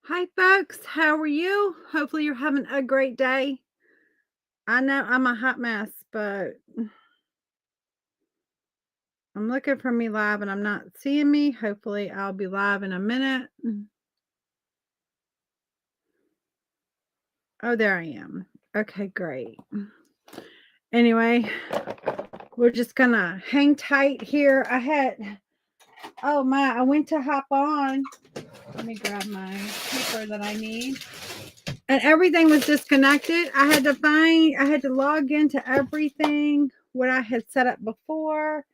Hi, folks. How are you? Hopefully, you're having a great day. I know I'm a hot mess, but I'm looking for me live and I'm not seeing me. Hopefully, I'll be live in a minute. Oh, there I am. Okay, great. Anyway, we're just gonna hang tight here. I went to hop on. Let me grab my paper that I need. And everything was disconnected. I had to log into everything, what I had set up before.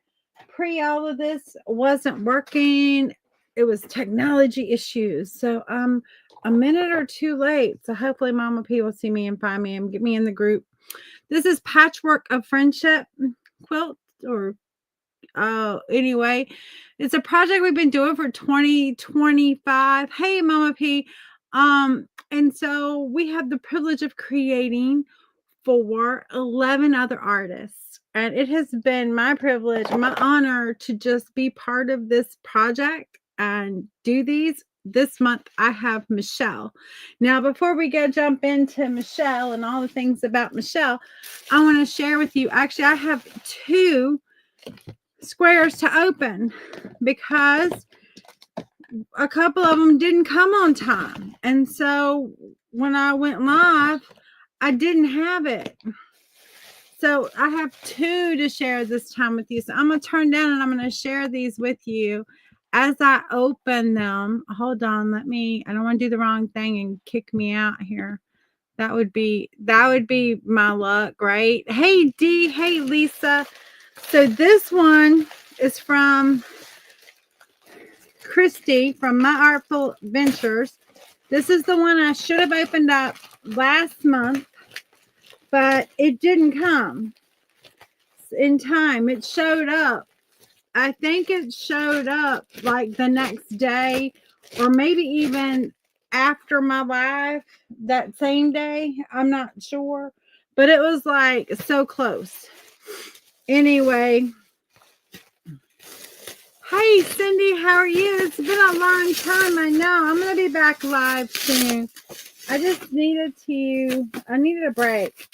All of this wasn't working. It was technology issues. So I'm a minute or two late. So hopefully Mama P will see me and find me and get me in the group. This is Patchwork of Friendship quilt or anyway, it's a project we've been doing for 2025. Hey Mama P. And so we have the privilege of creating for 11 other artists. And it has been my privilege, my honor to just be part of this project and do these. This month, I have Michelle. Now, before we jump into Michelle and all the things about Michelle, I want to share with you. Actually, I have two squares to open because a couple of them didn't come on time. And so when I went live, I didn't have it. So I have two to share this time with you. So I'm going to turn down and I'm going to share these with you as I open them. Hold on. I don't want to do the wrong thing and kick me out here. That would be my luck, right? Hey, Dee. Hey, Lisa. So this one is from Christy from My Artful Ventures. This is the one I should have opened up last month, but it didn't come in time. It showed up. I think it showed up like the next day or maybe even after my live that same day. I'm not sure, but it was like so close. Anyway, hey Cindy, how are you? It's been a long time. I know. I'm going to be back live soon. I needed a break.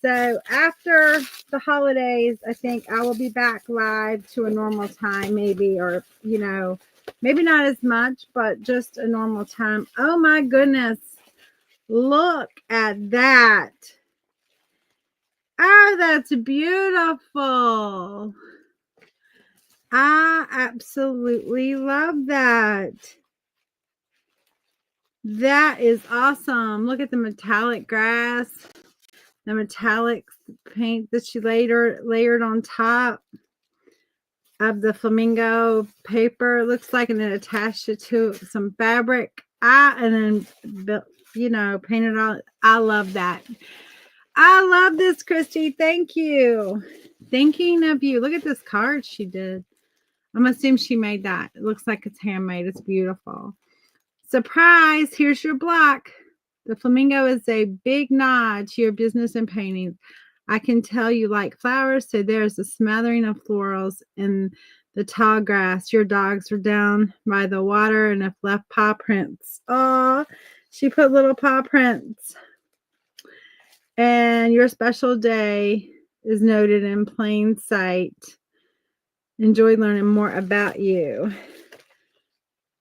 So after the holidays, I think I will be back live to a normal time, maybe, or, maybe not as much, but just a normal time. Oh my goodness. Look at that. Oh, that's beautiful. I absolutely love that. That is awesome. Look at the metallic grass. The metallic paint that she layered on top of the flamingo paper. It looks like, and then attached it to some fabric. And then painted on. I love that. I love this, Christy. Thank you. Thinking of you. Look at this card she did. I'm assuming she made that. It looks like it's handmade. It's beautiful. Surprise! Here's your block. The flamingo is a big nod to your business and paintings. I can tell you like flowers, so there's a smattering of florals in the tall grass. Your dogs are down by the water and have left paw prints. Oh, she put little paw prints. And your special day is noted in plain sight. Enjoy learning more about you.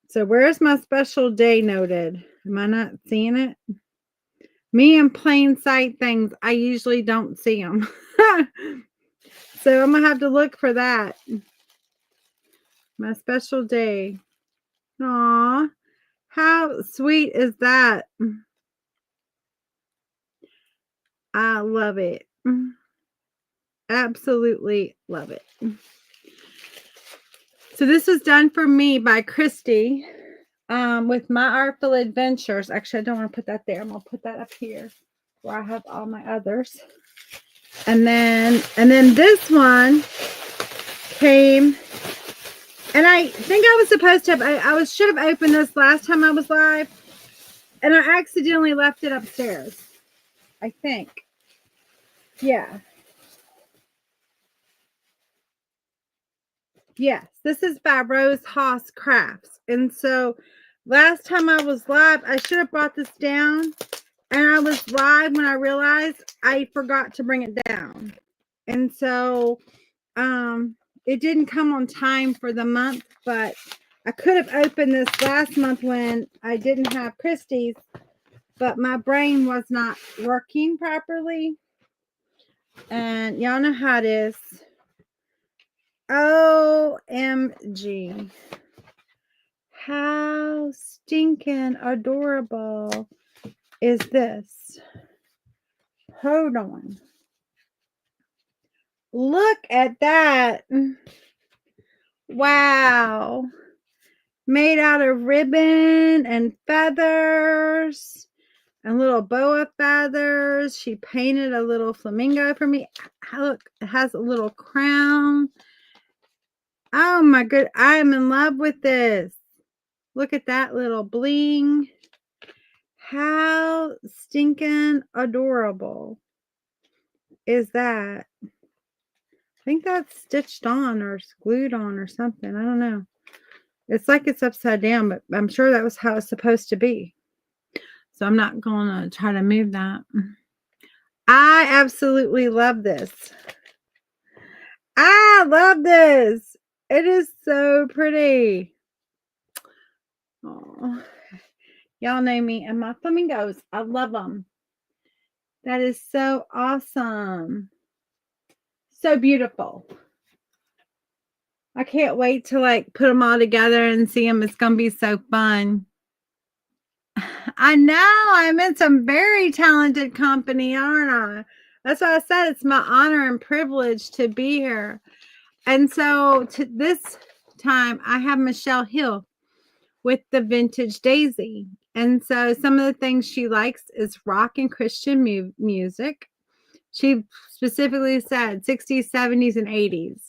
So where's my special day noted? Am I not seeing it? Me in plain sight things, I usually don't see them. So I'm going to have to look for that. My special day. Aw, how sweet is that? I love it. Absolutely love it. So this was done for me by Christy with My Artful Adventures. Actually, I don't want to put that there. I'm going to put that up here where I have all my others. And then this one came, and I think I was supposed to have, should have opened this last time I was live, and I accidentally left it upstairs, I think. Yeah. Yes, this is by Rose Haas Crafts. And so last time I was live, I should have brought this down. And I was live when I realized I forgot to bring it down. And so it didn't come on time for the month, but I could have opened this last month when I didn't have Christie's, but my brain was not working properly. And y'all know how it is. OMG. How stinking adorable is this? Hold on. Look at that. Wow. Made out of ribbon and feathers and little boa feathers. She painted a little flamingo for me. Look, it has a little crown. Oh my good. I am in love with this. Look at that little bling. How stinking adorable is that? I think that's stitched on or glued on or something. I don't know. It's like it's upside down, but I'm sure that was how it's supposed to be. So I'm not going to try to move that. I absolutely love this. I love this. It is so pretty. Oh, y'all know me and my flamingos. I love them. That is so awesome. So beautiful. I can't wait to like put them all together and see them. It's going to be so fun. I know I'm in some very talented company, aren't I? That's why I said it's my honor and privilege to be here. And so this time I have Michelle Hill with the Vintage Daisy. And so some of the things she likes is rock and Christian music. She specifically said 60s, 70s, and 80s.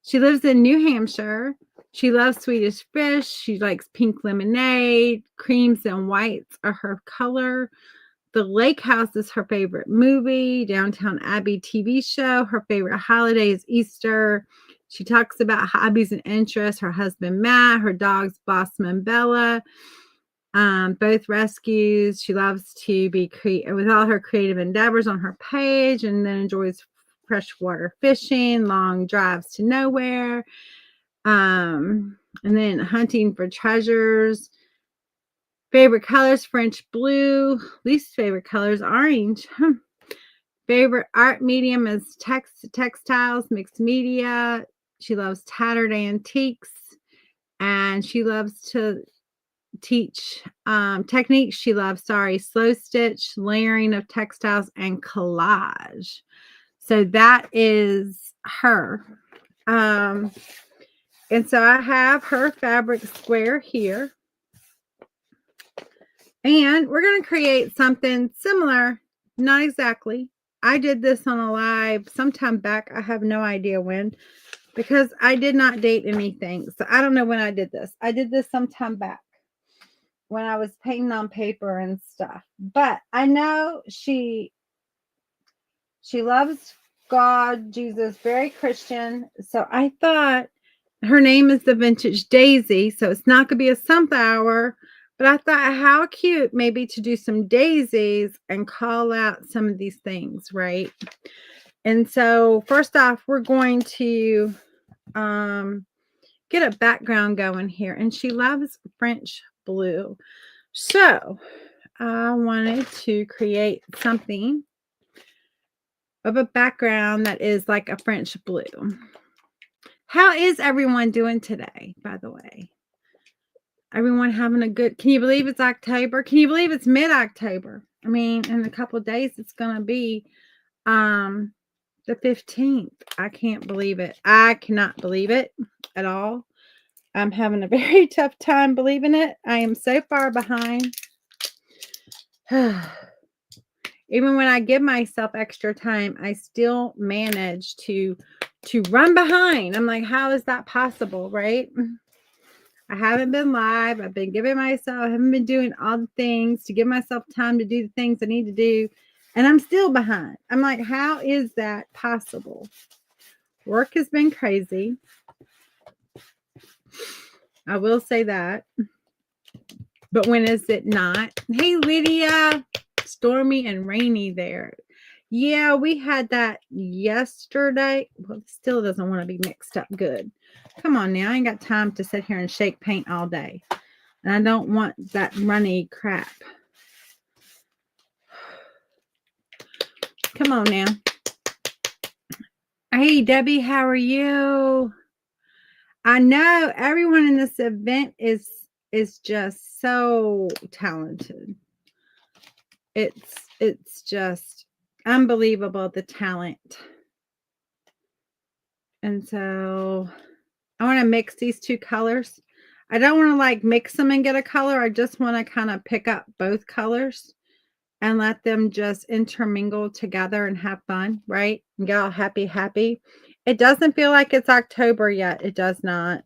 She lives in New Hampshire. She loves Swedish fish. She likes pink lemonade. Creams and whites are her color. The Lake House is her favorite movie. Downtown Abbey TV show. Her favorite holiday is Easter. She talks about hobbies and interests. Her husband, Matt. Her dogs, Blossom and Bella. Both rescues. She loves to be with all her creative endeavors on her page, and then enjoys freshwater fishing, long drives to nowhere, and then hunting for treasures. Favorite colors, French blue. Least favorite colors, orange. Favorite art medium is textiles, mixed media. She loves tattered antiques, and she loves to teach techniques. She loves, slow stitch, layering of textiles, and collage. So that is her. And so I have her fabric square here. And we're going to create something similar. Not exactly. I did this on a live sometime back. I have no idea when, because I did not date anything. So I don't know when I did this. I did this sometime back when I was painting on paper and stuff. But I know she loves God, Jesus, very Christian. So I thought her name is the Vintage Daisy. So it's not going to be a sunflower. But I thought how cute maybe to do some daisies and call out some of these things, right? And so first off, we're going to get a background going here. And she loves French blue. So I wanted to create something of a background that is like a French blue. How is everyone doing today, by the way? Everyone having a good, can you believe it's October? Can you believe it's mid-October? I mean, in a couple of days, it's going to be the 15th. I can't believe it. I cannot believe it at all. I'm having a very tough time believing it. I am so far behind. Even when I give myself extra time, I still manage to run behind. I'm like, how is that possible, right? I haven't been live. I've been giving myself, I haven't been doing all the things to give myself time to do the things I need to do. And I'm still behind. I'm like, how is that possible? Work has been crazy. I will say that. But when is it not? Hey, Lydia. Stormy and rainy there. Yeah, we had that yesterday. Well, it still doesn't want to be mixed up good. Come on now. I ain't got time to sit here and shake paint all day. And I don't want that runny crap. Come on now. Hey, Debbie, how are you? I know everyone in this event is just so talented. It's just unbelievable, the talent. And so I want to mix these two colors. I don't want to like mix them and get a color. I just want to kind of pick up both colors and let them just intermingle together and have fun, right? And get all happy. It doesn't feel like it's October yet. It does not.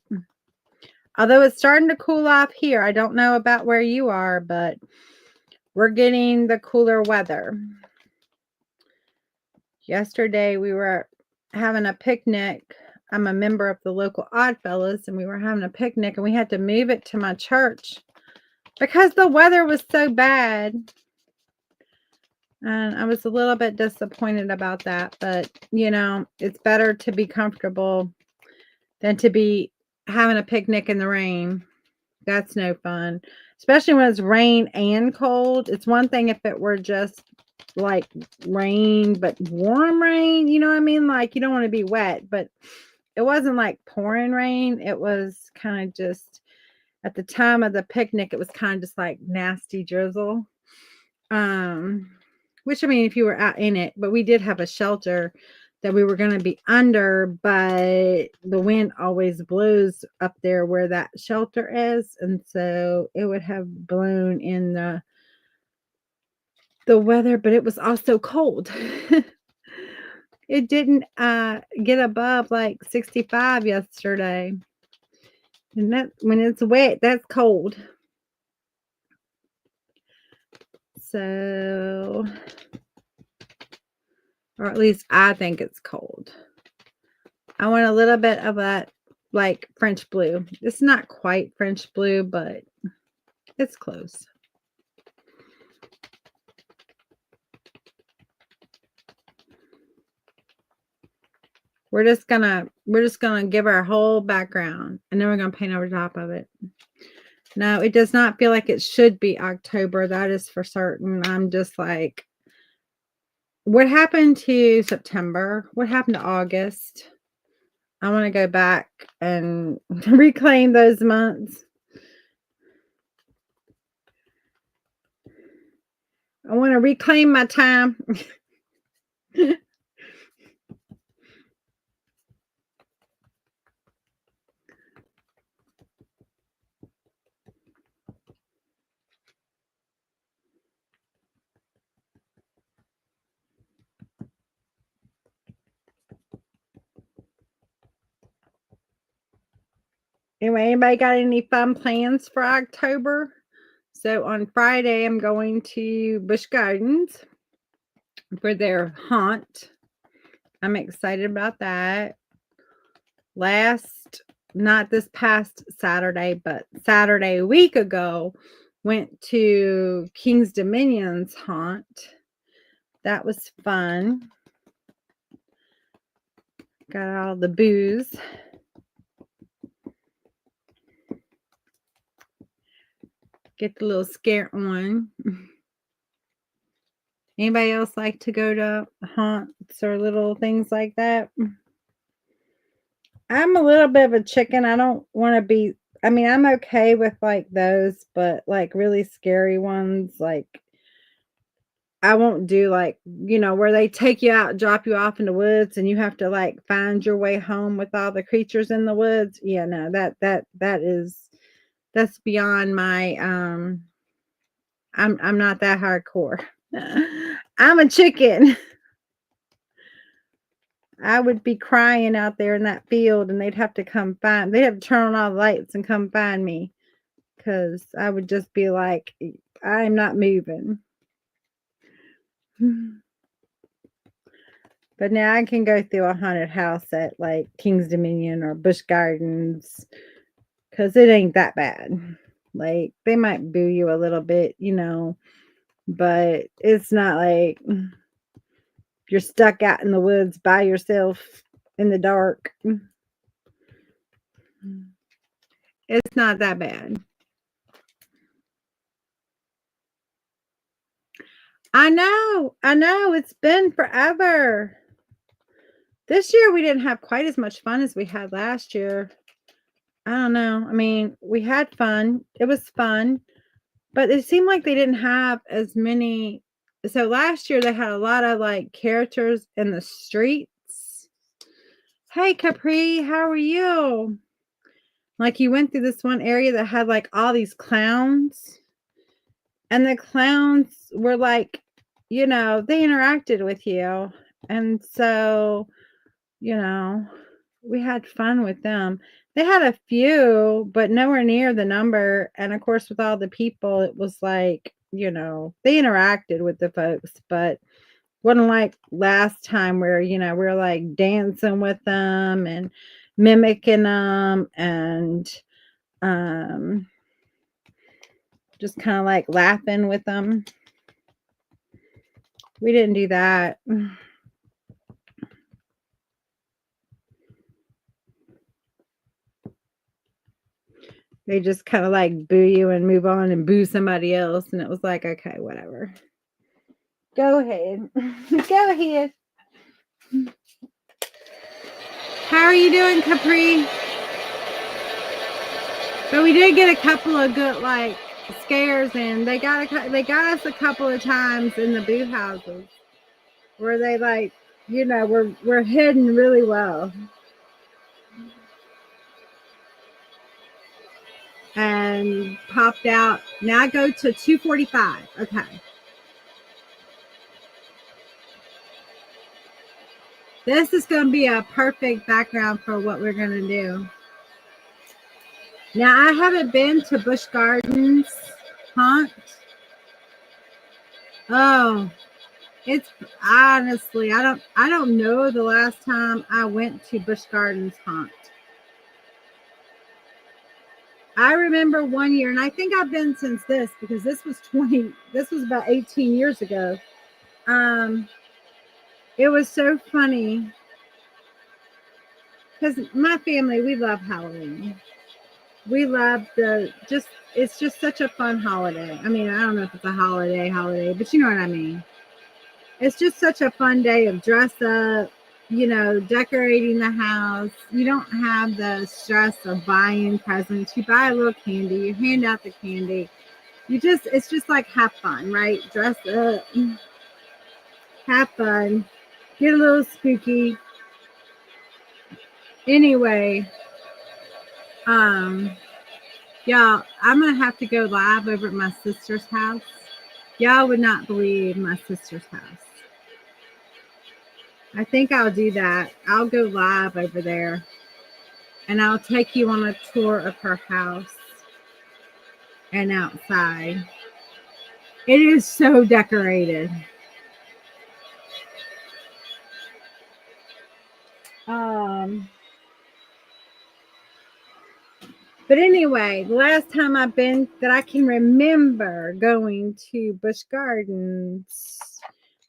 Although it's starting to cool off here. I don't know about where you are, but we're getting the cooler weather. Yesterday we were having a picnic. I'm a member of the local Oddfellows, and we were having a picnic, and we had to move it to my church because the weather was so bad. And I was a little bit disappointed about that, but you know, it's better to be comfortable than to be having a picnic in the rain. That's no fun, especially when it's rain and cold. It's one thing if it were just like rain, but warm rain, you know what I mean? Like you don't want to be wet, but it wasn't like pouring rain. It was kind of just at the time of the picnic, it was kind of just like nasty drizzle. Which I mean, if you were out in it, but we did have a shelter that we were going to be under, but the wind always blows up there where that shelter is, and so it would have blown in the weather, but it was also cold. It didn't get above like 65 yesterday. And that when it's wet, that's cold. So, or at least I think it's cold. I want a little bit of that like French blue. It's not quite French blue, but it's close. We're just gonna give our whole background, and then we're gonna paint over top of it. No, it does not feel like it should be October. That is for certain. I'm just like, what happened to September? What happened to August? I want to go back and reclaim those months. I want to reclaim my time. Anyway, anybody got any fun plans for October? So on Friday, I'm going to Busch Gardens for their haunt. I'm excited about that. Not this past Saturday, but Saturday a week ago, went to King's Dominion's haunt. That was fun. Got all the booze. Get the little scare on. Anybody else like to go to haunts or little things like that? I'm a little bit of a chicken. I don't want to be, I mean, I'm okay with like those, but like really scary ones, like I won't do like, you know, where they take you out, drop you off in the woods and you have to like find your way home with all the creatures in the woods. Yeah, no, that's beyond my I'm not that hardcore. I'm a chicken. I would be crying out there in that field and they'd have to turn on all the lights and come find me because I would just be like, I'm not moving. But now I can go through a haunted house at like King's Dominion or Busch Gardens because it ain't that bad. Like, they might boo you a little bit, but it's not like you're stuck out in the woods by yourself in the dark. It's not that bad. I know. It's been forever. This year we didn't have quite as much fun as we had last year. I don't know. I mean, we had fun. It was fun, but it seemed like they didn't have as many. So last year they had a lot of like characters in the streets. Hey Capri, how are you? Like, you went through this one area that had like all these clowns, and the clowns were like, they interacted with you. And so, you know, we had fun with them. They had a few, but nowhere near the number. And of course, with all the people, it was like, they interacted with the folks, but wasn't like last time where, we were like dancing with them and mimicking them and just kind of like laughing with them. We didn't do that. They just kind of like boo you and move on and boo somebody else. And it was like, okay, whatever. Go ahead. Go ahead. How are you doing, Capri? But we did get a couple of good like scares in. They got us a couple of times in the boo houses where they like, we're hidden really well. And popped out. Now go to 245. Okay. This is going to be a perfect background for what we're going to do. Now, I haven't been to Busch Gardens Haunt. Oh, it's honestly, I don't know the last time I went to Busch Gardens Haunt. I remember one year, and I think I've been since this, because this was about 18 years ago. It was so funny because my family, we love Halloween. We love it's just such a fun holiday. I mean, I don't know if it's a holiday, but you know what I mean. It's just such a fun day of dress up, decorating the house. You don't have the stress of buying presents. You buy a little candy, you hand out the candy. It's just like have fun, right? Dress up, have fun, get a little spooky. Anyway, y'all, I'm going to have to go live over at my sister's house. Y'all would not believe my sister's house. I think I'll do that. I'll go live over there and I'll take you on a tour of her house and outside. It is so decorated. But anyway, the last time I've been that I can remember going to Busch Gardens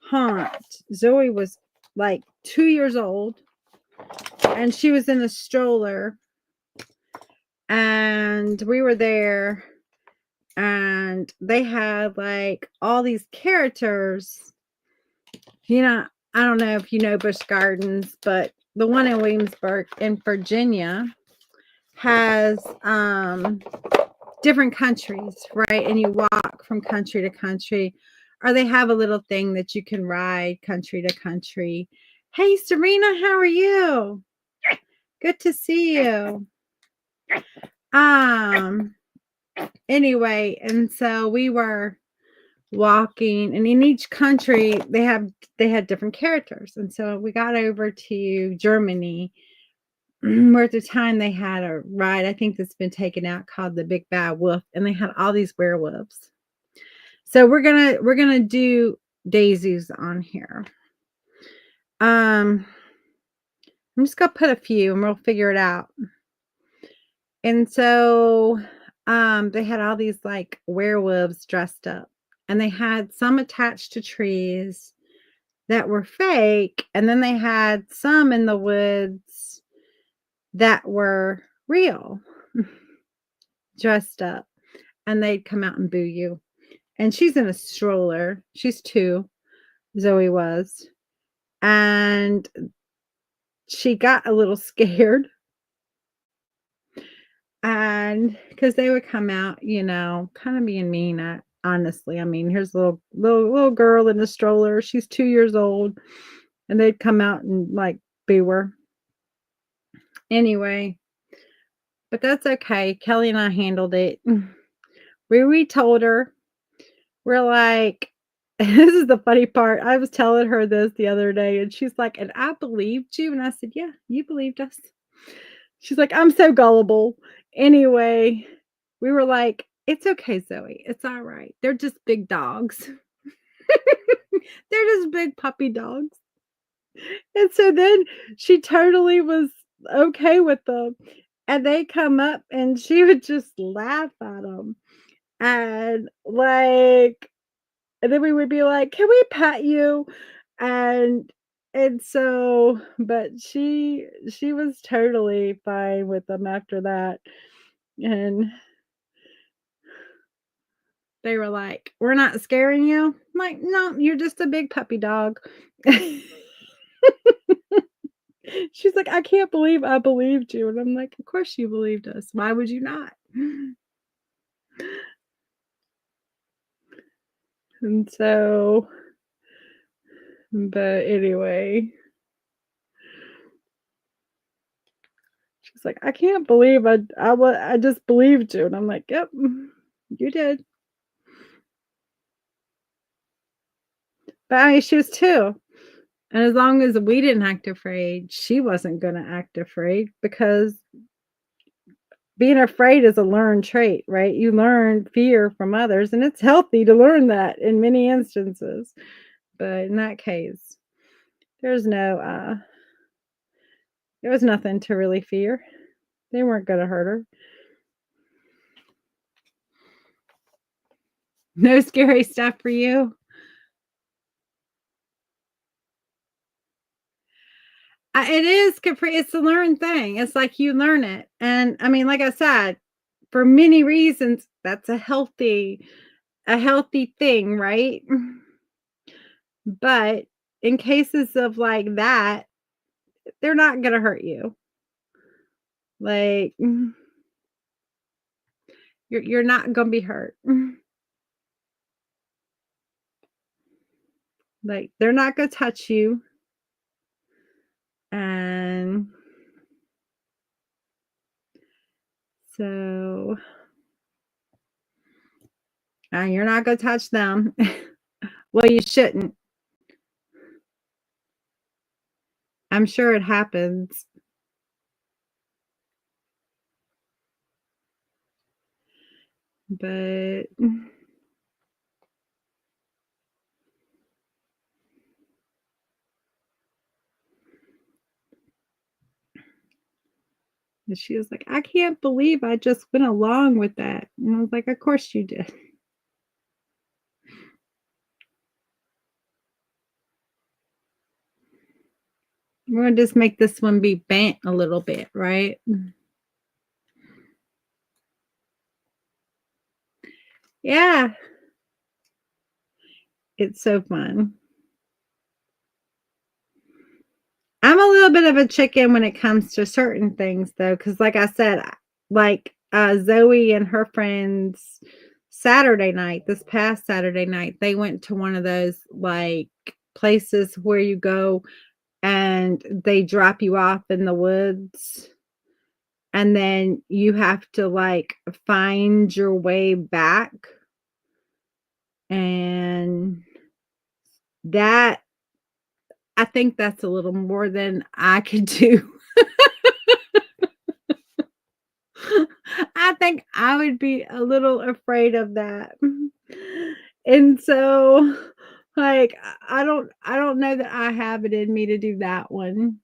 Haunt, Zoe was like 2 years old and she was in a stroller, and we were there, and they had like all these characters. I don't know if you know Busch Gardens, but the one in Williamsburg in Virginia has different countries, right? And you walk from country to country, or they have a little thing that you can ride country to country. Hey, Serena, how are you? Good to see you. Anyway, and so we were walking, and in each country they had different characters. And so we got over to Germany, where at the time they had a ride, I think that's been taken out, called the Big Bad Wolf, and they had all these werewolves. So we're gonna do daisies on here. I'm just gonna put a few and we'll figure it out. And so they had all these like werewolves dressed up, and they had some attached to trees that were fake, and then they had some in the woods that were real, dressed up, and they'd come out and boo you. And she's in a stroller. She's 2, Zoe was, and she got a little scared, and because they would come out, kind of being mean. Honestly, I mean, here's a little girl in a stroller. She's 2 years old, and they'd come out and like boo her. Anyway, but that's okay. Kelly and I handled it. We told her, we're like, this is the funny part. I was telling her this the other day, and she's like, and I believed you. And I said, yeah, you believed us. She's like, I'm so gullible. Anyway, we were like, it's okay, Zoe. It's all right. They're just big dogs. They're just big puppy dogs. And so then she totally was okay with them. And they come up and she would just laugh at them. And like, and then we would be like, can we pet you? And so, but she was totally fine with them after that. And they were like, we're not scaring you. I'm like, no, you're just a big puppy dog. She's like, I can't believe I believed you. And I'm like, of course you believed us. Why would you not? And so, but anyway, she's like, I can't believe I just believed you. And I'm like, yep, you did. But I mean, she was 2. And as long as we didn't act afraid, she wasn't going to act afraid, because being afraid is a learned trait, right? You learn fear from others, and it's healthy to learn that in many instances. But in that case, there's no there was nothing to really fear. They weren't going to hurt her. No scary stuff for you. It is Capri. It's a learned thing. It's like you learn it. And I mean, like I said, for many reasons, that's a healthy thing, right? But in cases of like that, they're not going to hurt you. Like, you're not going to be hurt. Like, they're not going to touch you. And so, you're not going to touch them. Well, you shouldn't. I'm sure it happens. But she was like, I can't believe I just went along with that. And I was like, of course you did. We're going to just make this one be bent a little bit, right? Yeah. It's so fun. I'm a little bit of a chicken when it comes to certain things, though, because like I said, like Zoe and her friends this past Saturday night, they went to one of those like places where you go and they drop you off in the woods, and then you have to like find your way back. And that, I think that's a little more than I could do. I think I would be a little afraid of that. And so, like, I don't know that I have it in me to do that one.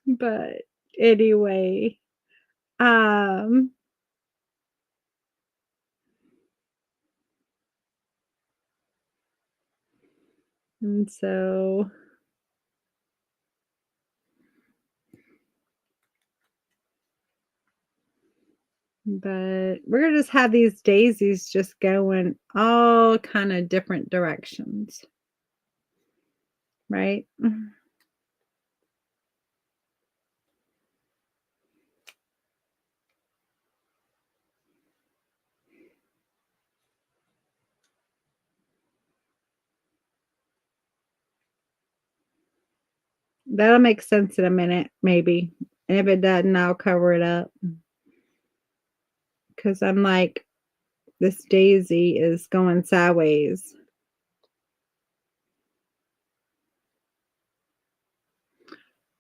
But anyway, um And so but we're gonna just have these daisies just go in all kind of different directions, right? That'll make sense in a minute, maybe. And if it doesn't, I'll cover it up. Because I'm like, this daisy is going sideways.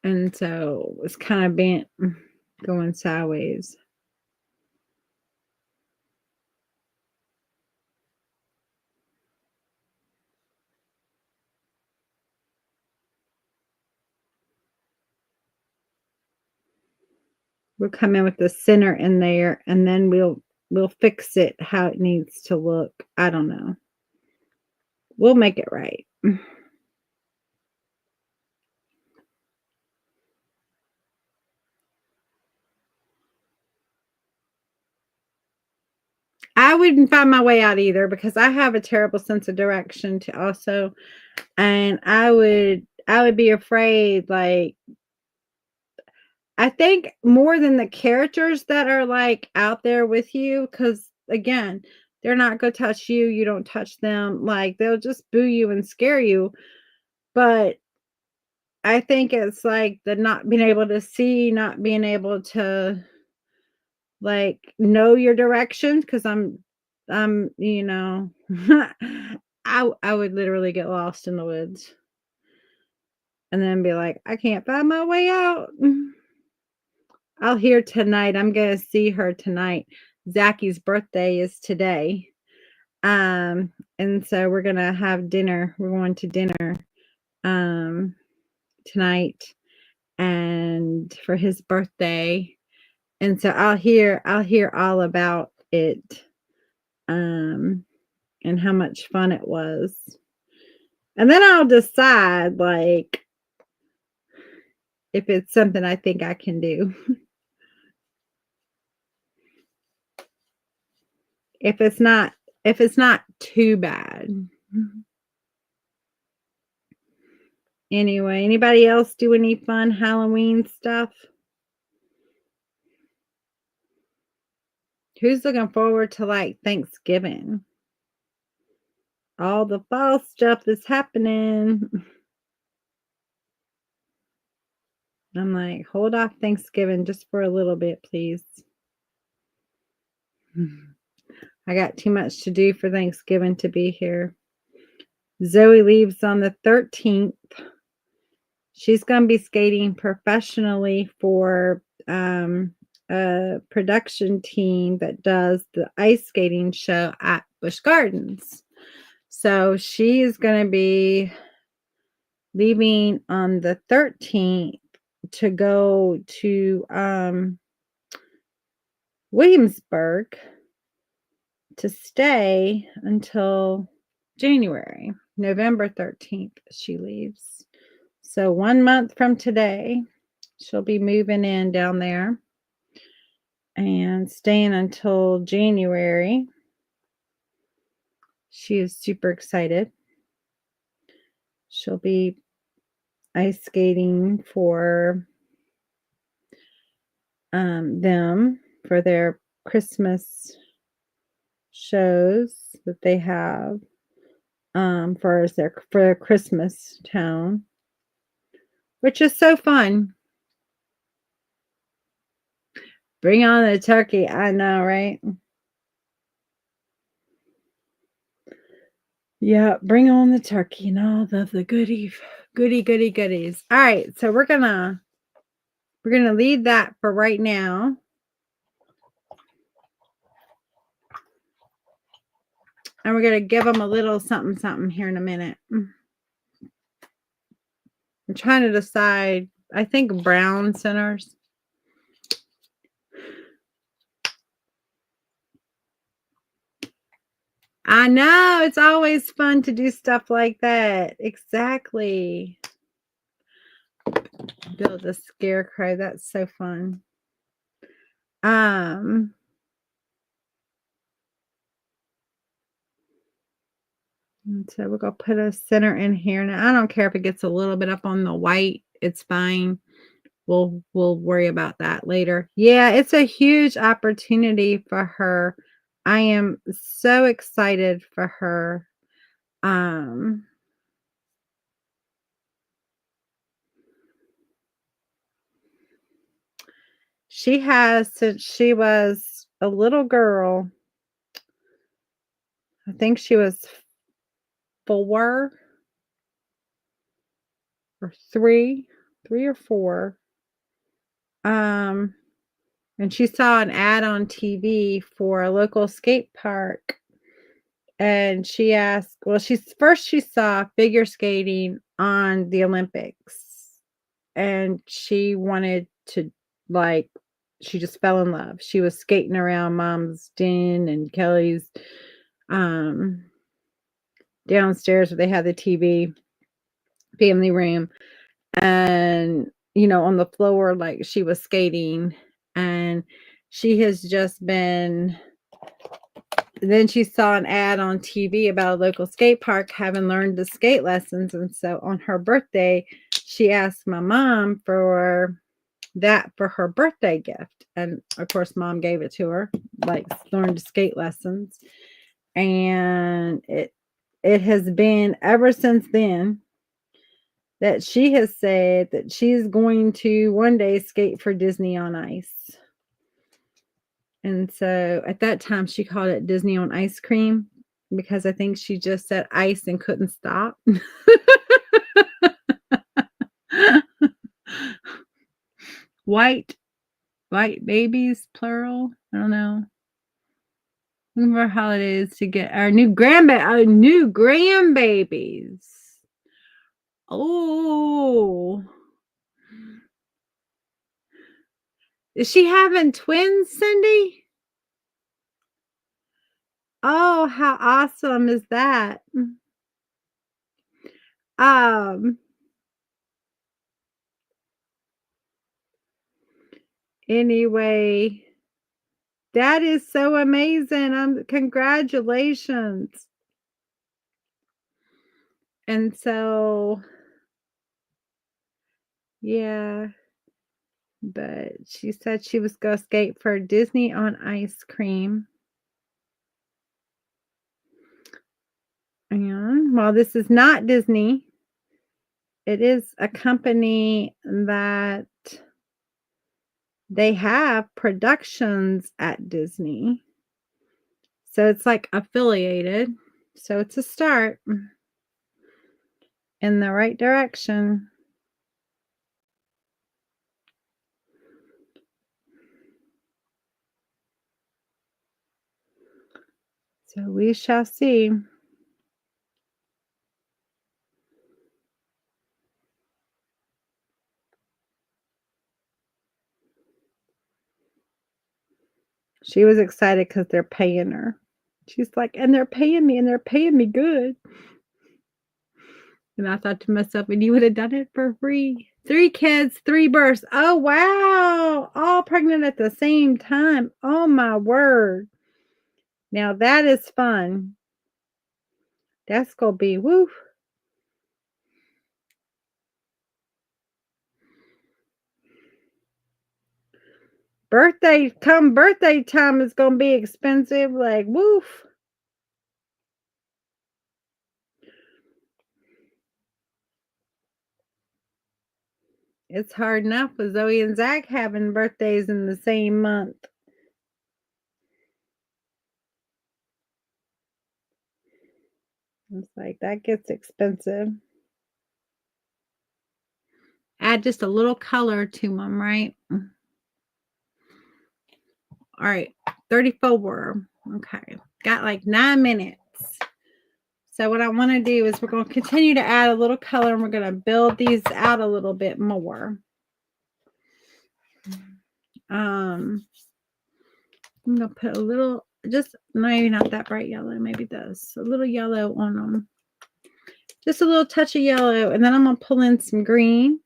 And so it's kind of bent, going sideways. We'll come in with the center in there, and then we'll fix it how it needs to look. I don't know. We'll make it right. I wouldn't find my way out either because I have a terrible sense of direction to also, and I would be afraid, like, I think more than the characters that are like out there with you, because again, they're not gonna touch you, you don't touch them, like they'll just boo you and scare you. But I think it's like the not being able to see, not being able to like know your directions because I'm I would literally get lost in the woods and then be like, I can't find my way out. I'll hear tonight. I'm gonna see her tonight. Zaki's birthday is today. And so we're gonna have dinner. We're going to dinner tonight and for his birthday. And so I'll hear all about it. And how much fun it was. And then I'll decide like if it's something I think I can do. if it's not too bad. Anyway, anybody else do any fun Halloween stuff? Who's looking forward to like Thanksgiving? All the fall stuff is happening. I'm like, hold off Thanksgiving just for a little bit, please. I got too much to do for Thanksgiving to be here. Zoe leaves on the 13th. She's going to be skating professionally for a production team that does the ice skating show at Busch Gardens. So she is going to be leaving on the 13th to go to Williamsburg to stay until January. November 13th, she leaves. So 1 month from today, she'll be moving in down there and staying until January. She is super excited. She'll be ice skating for them for their Christmas shows that they have for their Christmas town, which is so fun. Bring on the turkey. I know, right? Yeah, bring on the turkey and all the goodies. All right, so we're gonna leave that for right now. And we're gonna give them a little something here in a minute. I'm trying to decide. I think brown centers. I know. It's always fun to do stuff like that. Exactly. Build a scarecrow. That's so fun. And so we're going to put a center in here. Now, I don't care if it gets a little bit up on the white. It's fine. We'll worry about that later. Yeah, it's a huge opportunity for her. I am so excited for her. She has, since she was a little girl, I think she was 4 or 3 or 4. And she saw an ad on TV for a local skate park. And she asked, well, she saw figure skating on the Olympics. And she wanted to, like, she just fell in love. She was skating around Mom's den and Kelly's downstairs where they had the TV family room. And, on the floor, like, she was skating. And she has just been, then she saw an ad on TV about a local skate park having learned the skate lessons. And so on her birthday, she asked my mom for that for her birthday gift. And of course, Mom gave it to her, like, learned skate lessons. And it has been ever since then that she has said that she's going to one day skate for Disney on Ice. And so at that time, she called it Disney on Ice Cream because I think she just said ice and couldn't stop. White babies, plural. I don't know. Looking for holidays to get our new grandbabies. Oh. Is she having twins, Cindy? Oh, how awesome is that? Anyway, that is so amazing. Congratulations. And so, yeah, but she said she was going to skate for Disney on Ice Cream. And while this is not Disney, it is a company that they have productions at Disney. So it's like affiliated. So it's a start in the right direction. So we shall see. She was excited because they're paying her. She's like, and they're paying me good. And I thought to myself, and you would have done it for free. 3 kids, 3 births. Oh, wow. All pregnant at the same time. Oh, my word. Now, that is fun. That's going to be, woo. Birthday time is going to be expensive. Like, woof. It's hard enough with Zoe and Zach having birthdays in the same month. It's like, that gets expensive. Add just a little color to them, right? All right, 34. Okay, got like 9 minutes. So what I want to do is we're going to continue to add a little color, and we're going to build these out a little bit more. I'm going to put a little just maybe not that bright yellow, maybe this. A little yellow on them. Just a little touch of yellow. And then I'm going to pull in some green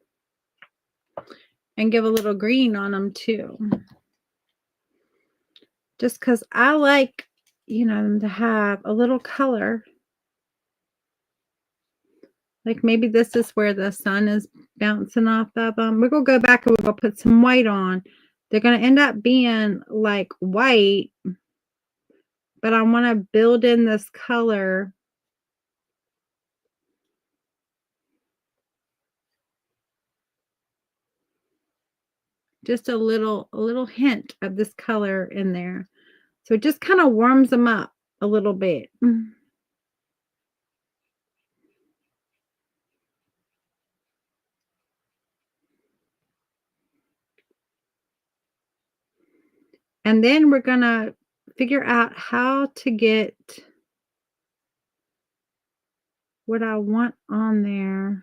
and give a little green on them too. Just because I like, them to have a little color. Like maybe this is where the sun is bouncing off of them. We're going to go back and we're going to put some white on. They're going to end up being like white, but I want to build in this color. Just a little hint of this color in there. So it just kind of warms them up a little bit. And then we're going to figure out how to get what I want on there.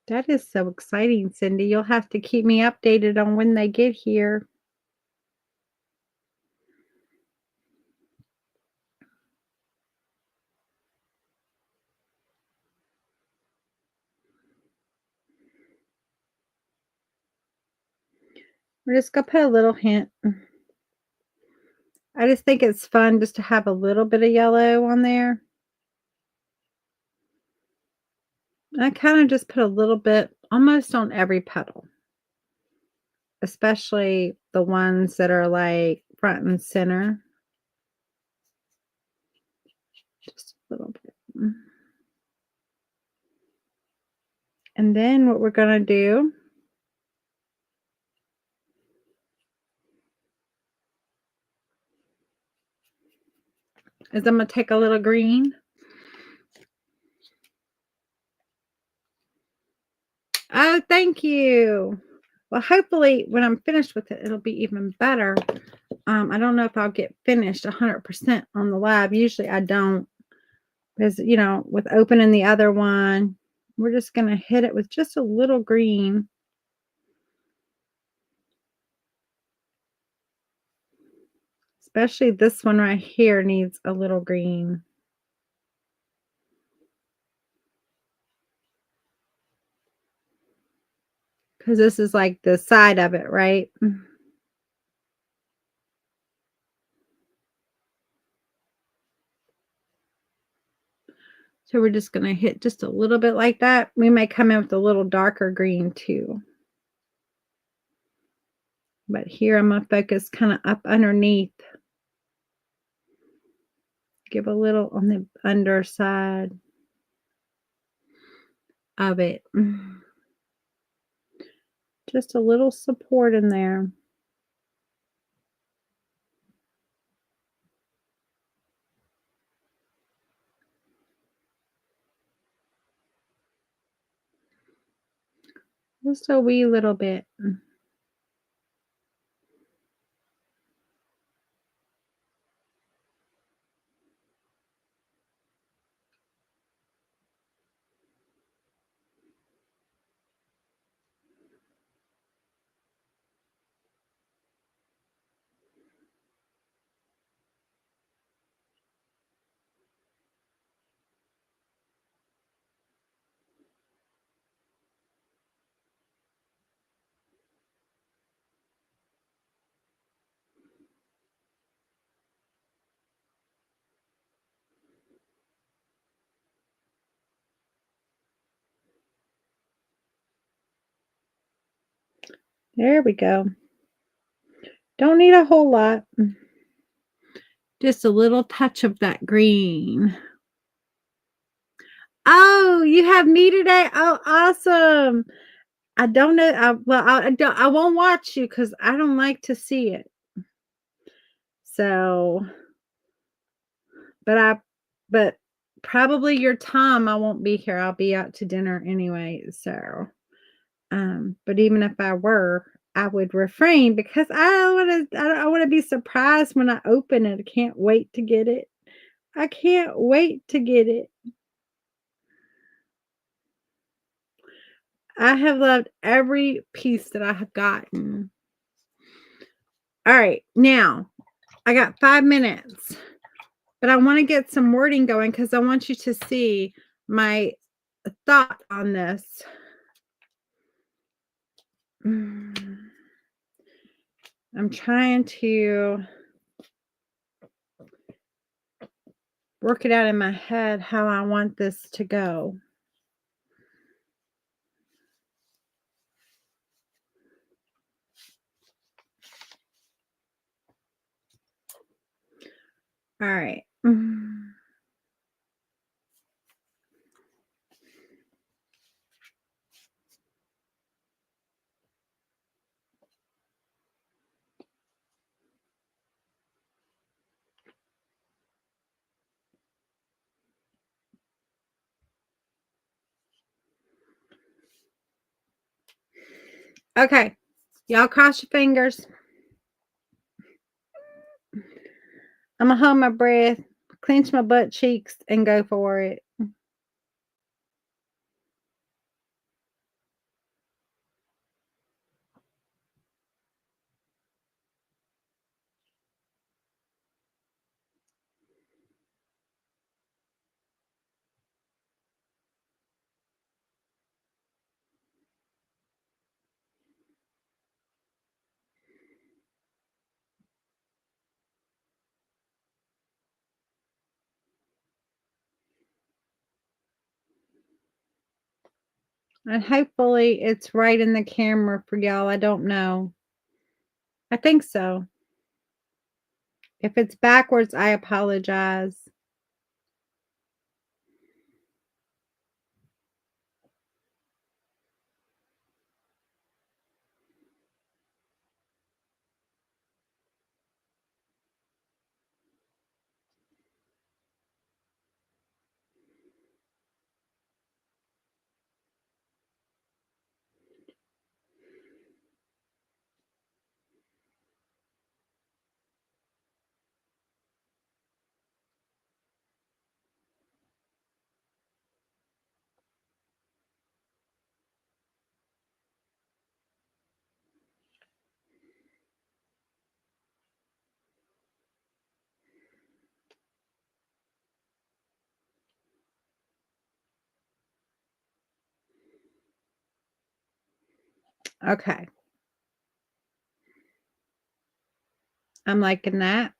That is so exciting, Cindy. You'll have to keep me updated on when they get here. We're just going to put a little hint. I just think it's fun just to have a little bit of yellow on there. I kind of just put a little bit almost on every petal, especially the ones that are like front and center. Just a little bit. And then what we're going to do is I'm going to take a little green. Oh, thank you. Well, hopefully when I'm finished with it, it'll be even better. I don't know if I'll get finished 100% on the lab. Usually I don't. Because, with opening the other one, we're just going to hit it with just a little green. Especially this one right here needs a little green. Because this is like the side of it, right? So we're just going to hit just a little bit like that. We may come in with a little darker green too. But here I'm going to focus kind of up underneath. Give a little on the underside of it. Just a little support in there. Just a wee little bit. There we go. Don't need a whole lot. Just a little touch of that green. Oh, you have me today? Oh, awesome. I don't know. I won't watch you because I don't like to see it. So, but probably your time I won't be here. I'll be out to dinner anyway. So, but even if I were, I would refrain because I want to be surprised when I open it. I can't wait to get it. I can't wait to get it. I have loved every piece that I have gotten. All right, now I got 5 minutes, but I want to get some wording going because I want you to see my thought on this. I'm trying to work it out in my head how I want this to go. All right. Okay. Y'all cross your fingers. I'm going to hold my breath, clench my butt cheeks, and go for it. And hopefully it's right in the camera for y'all. I don't know. I think so. If it's backwards, I apologize. Okay. I'm liking that.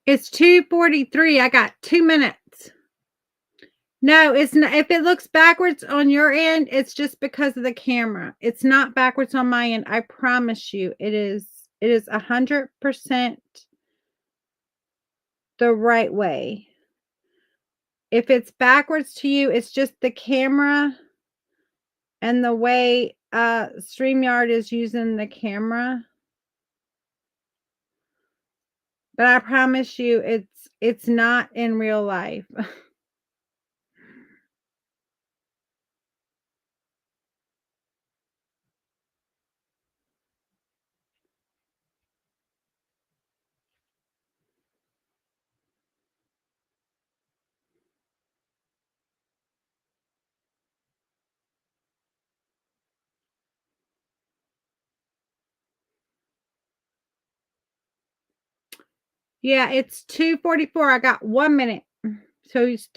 It's 2:43. I got 2 minutes. No, it's not. If it looks backwards on your end, it's just because of the camera. It's not backwards on my end. I promise you, it is 100% the right way. If it's backwards to you, it's just the camera and the way StreamYard is using the camera. But I promise you, it's not in real life. Yeah, it's 2:44. I got 1 minute. So it's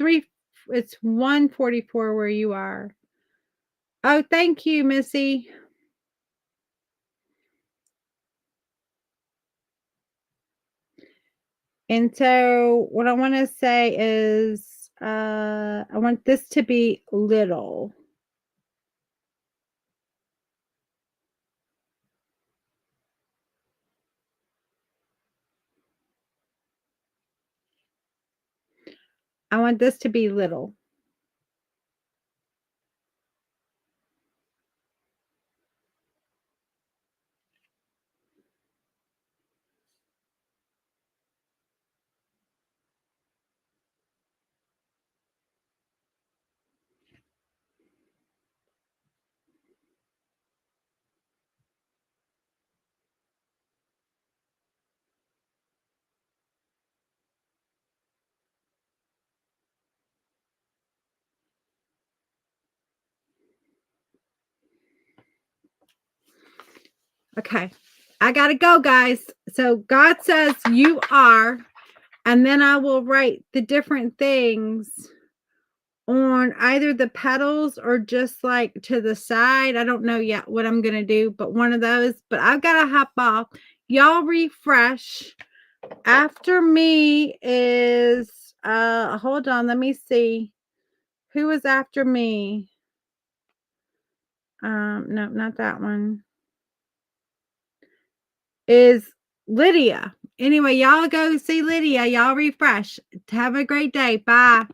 1:44 where you are. Oh, thank you, Missy. And so what I want to say is I want this to be little. I want this to be little. Okay. I got to go, guys. So God says you are, and then I will write the different things on either the petals or just like to the side. I don't know yet what I'm going to do, but one of those. But I've got to hop off. Y'all refresh. After me is, hold on, let me see. Who is after me? No, not that one. Is Lydia. Anyway, y'all go see Lydia. Y'all refresh. Have a great day. Bye.